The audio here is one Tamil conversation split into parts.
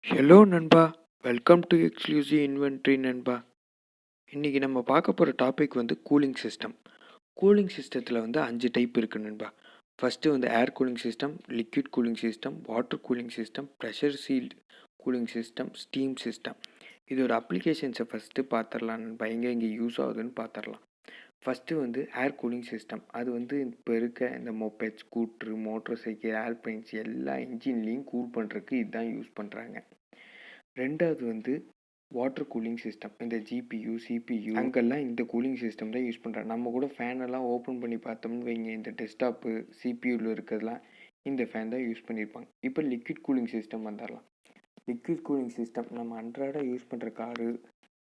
ஹலோ நண்பா, வெல்கம் டு எக்ஸ்க்ளூசிவ் இன்வென்ட்ரி நண்பா. இன்றைக்கி நம்ம பார்க்க போகிற டாபிக் வந்து கூலிங் சிஸ்டம். கூலிங் சிஸ்டத்தில் வந்து 5 டைப் இருக்குது நண்பா. ஃபஸ்ட்டு வந்து ஏர் cooling system, liquid cooling system, water cooling system, pressure sealed cooling system, steam system. இதோட அப்ளிகேஷன்ஸை ஃபஸ்ட்டு பார்த்துடலாம் நண்பா, எங்கே யூஸ் ஆகுதுன்னு பார்த்துடலாம். ஃபஸ்ட்டு வந்து ஏர் கூலிங் சிஸ்டம். அது வந்து இப்போ இருக்க இந்த mobile, scooter, motor cycle, airplanes எல்லா இன்ஜின்லேயும் கூல் பண்ணுறதுக்கு இதுதான் யூஸ் பண்ணுறாங்க. ரெண்டாவது வந்து வாட்டர் கூலிங் சிஸ்டம். இந்த ஜிபியு, சிபியு அங்கெல்லாம் இந்த கூலிங் சிஸ்டம் தான் யூஸ் பண்ணுறாங்க. நம்ம கூட ஃபேனெல்லாம் ஓப்பன் பண்ணி பார்த்தோம்னு வைங்க, இந்த டெஸ்க்டாப்பு சிபியூவில் இருக்கிறதுலாம் இந்த ஃபேன் தான் யூஸ் பண்ணியிருப்பாங்க. இப்போ லிக்விட் கூலிங் சிஸ்டம் வந்துடலாம். லிக்விட் கூலிங் சிஸ்டம் நம்ம அன்றாட யூஸ் பண்ணுற காரு,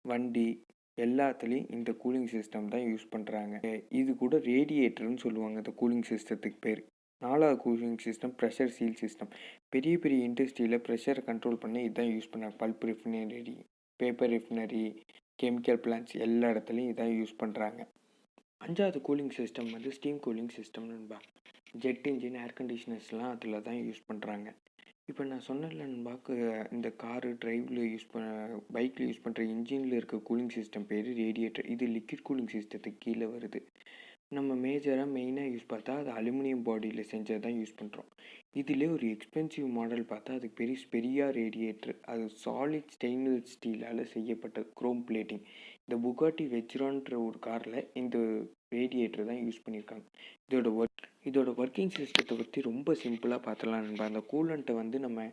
வண்டி எல்லாத்துலேயும் இந்த கூலிங் சிஸ்டம் தான் யூஸ் பண்ணுறாங்க. இது கூட ரேடியேட்டர்னு சொல்லுவாங்க இந்த கூலிங் சிஸ்டத்துக்கு பேர். நாலாவது cooling system pressure seal system. பெரிய பெரிய இண்டஸ்ட்ரியில் ப்ரெஷரை கண்ட்ரோல் பண்ண இதுதான் யூஸ் பண்ணாங்க. பல்ப் ரிஃபினரி, பேப்பர் ரிஃபினரி, கெமிக்கல் பிளான்ட்ஸ் எல்லா இடத்துலையும் இதான் யூஸ் பண்ணுறாங்க. அஞ்சாவது கூலிங் சிஸ்டம் வந்து ஸ்டீம் கூலிங் சிஸ்டம் நண்பா. ஜெட் இன்ஜின், ஏர் கண்டிஷனர்ஸ்லாம் அதில் தான் யூஸ் பண்ணுறாங்க. இப்போ நான் சொன்னல நண்பாக்கு, இந்த காரு டிரைவில் யூஸ் பைக்கில் யூஸ் பண்ணுற இன்ஜினில் இருக்க கூலிங் சிஸ்டம் பேர் ரேடியேட்டர். இது லிக்விட் கூலிங் சிஸ்டத்துக்கு கீழே வருது. நம்ம மெயினாக யூஸ் பார்த்தா அது அலுமினியம் பாடியில் செஞ்சது தான் யூஸ் பண்ணுறோம். இதிலே ஒரு எக்ஸ்பென்சிவ் மாடல் பார்த்தா அதுக்கு பெரிய ரேடியேட்டர். அது சாலிட் ஸ்டெயின்லெஸ் ஸ்டீலால் செய்யப்பட்ட குரோம் பிளேட்டிங். இந்த புகாட்டி வெச்ரான்ற ஒரு காரில் இந்த ரேடியேட்டர் தான் யூஸ் பண்ணியிருக்காங்க. இதோட ஒர்க்கிங் சிஸ்டத்தை பற்றி ரொம்ப சிம்பிளாக பார்த்துலாம் நண்பா. அந்த கூலண்ட்டை வந்து நம்ம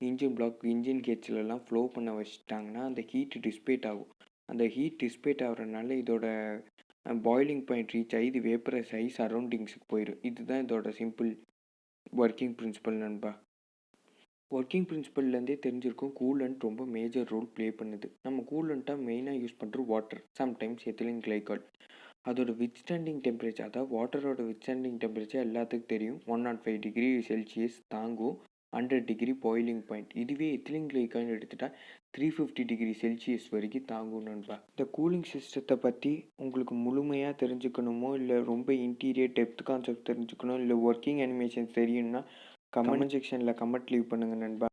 இன்ஜின் பிளாக், இன்ஜின் கேட்ச்லலாம் ஃப்ளோ பண்ண வச்சிட்டாங்கன்னா அந்த ஹீட் டிஸ்பேட் ஆகும். அந்த ஹீட் டிஸ்பேட் ஆகிறதுனால இதோட பாய்லிங் பாயிண்ட் ரீச் ஆகி இது வேப்பரைஸ் ஆகி சரௌண்டிங்ஸுக்கு போயிடும். இதுதான் இதோட சிம்பிள் ஒர்க்கிங் பிரின்சிபல் நண்பா. ஒர்க்கிங் பிரின்சிபல்லேருந்தே தெரிஞ்சிருக்கும் கூலண்ட் ரொம்ப மேஜர் ரோல் ப்ளே பண்ணுது. நம்ம கூலண்ட்டாக மெயினாக யூஸ் பண்ணுற வாட்டர், சம்டைம்ஸ் எத்திலின் கிளைகால். அதோட வித்ஸ்டாண்டிங் டெம்பரேச்சர், அதாவது வாட்டரோட வித்ஸ்டாண்டிங் டெம்பரேச்சர் எல்லாத்துக்கும் தெரியும். 105 டிகிரி செல்சியஸ் தாங்கும், 100 டிகிரி பாய்லிங் பாயிண்ட். இதுவே எத்திலின் கிளைகால் எடுத்துட்டால் 350 டிகிரி செல்சியஸ் வரைக்கும் தாங்கும் நண்பா. இந்த கூலிங் சிஸ்டத்தை பற்றி உங்களுக்கு முழுமையாக தெரிஞ்சுக்கணுமோ, இல்லை ரொம்ப இன்டீரியர் டெப்த் கான்செப்ட் தெரிஞ்சுக்கணும், இல்லை ஒர்க்கிங் அனிமேஷன் தெரியும்னா கமெண்ட் செக்ஷனில் கமெண்ட் லீவ் பண்ணுங்கள் நண்பா.